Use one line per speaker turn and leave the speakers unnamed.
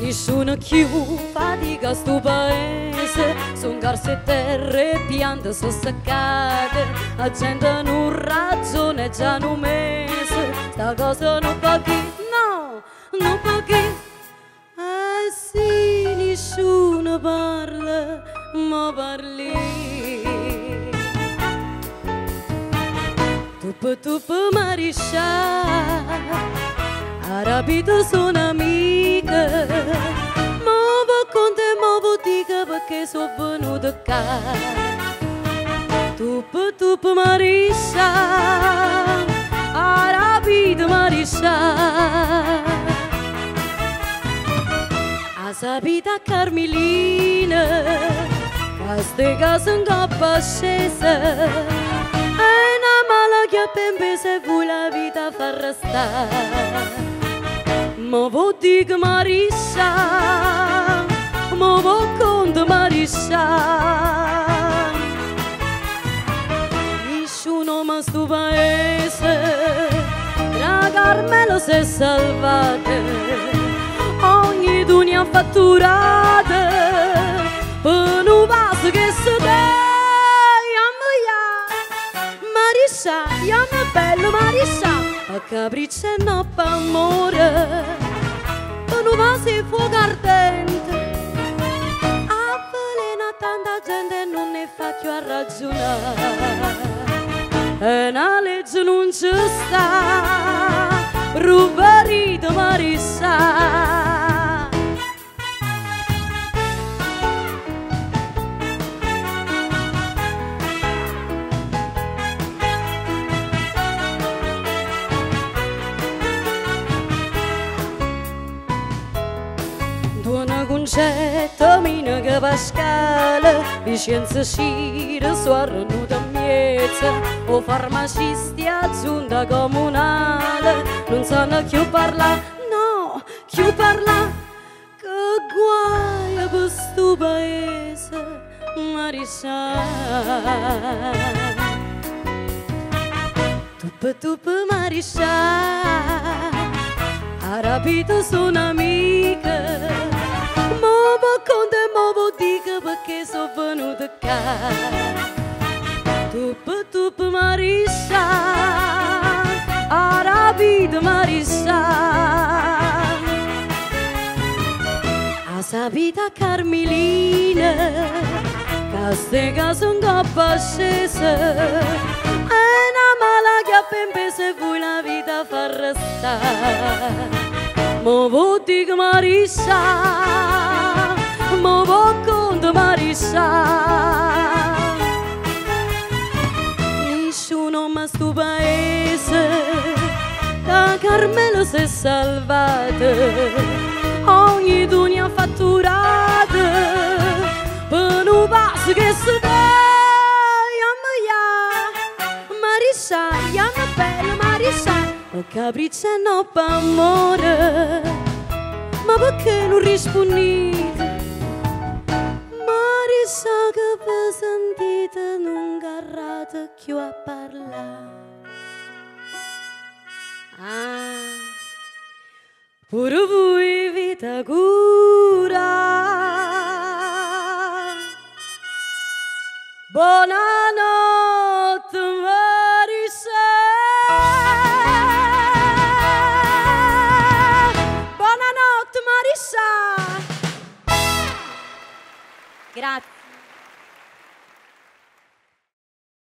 Nessuno più fatica sto paese, son carse e terre, piante sono seccate, la gente non ragione già un mese, sta cosa non va che, no, non va che, sì, nessuno parla, ma parli. Tu mariscia, ha rapito sono amica, ma con te mo dica perché sono venuta qua. Tu mariscia, ha rapito mariscia, ha sapito a Carmelina, che ste case in coppa scesa. Che pembe se vuoi la vita fa restare. Ma vuoi dire Mariscia, ma vuoi conto Mariscia. Nessuno ma sto paese, tra Carmelo si è salvata, ogni dunia fatturata, per un vaso che si dà. Mariscia, bello Mariscia, a capriccio e no pa' amore, per un vaso di fuoco ardente, avvelena tanta gente e non ne fa più a ragionare, e una legge non ci sta, rubarito Mariscia. Buona concetta, mina che pascale, Vicenza scire, suarno da miezza, o farmacisti a giunta comunale, non sanno più parla, no, più parla, che guai per sto paese, Mariscia. Tu Mariscia, ha rapito sono amica, con te mo dica perché sono venuta qua. Tu Mariscia, ha rapito Mariscia, ha sapito a Carmelina, che ste case in coppa scesa, è una mala che a pembe se vuoi la vita fa restare. Ma vuoi dire Mariscia, ma vuoi conto Mariscia. Nessuno ma sto paese, da Carmelo si è salvata, ogni dunia fatturata, per un vaso che si dà. Mariscia, chiama bella Mariscia, ma capriccio e no pa' amore, ma perché non rispondete? Mariscia che per sentite non garrate più a parlare. Pure voi vita cura. Buonanotte Mariscia. Buonanotte Mariscia. Grazie.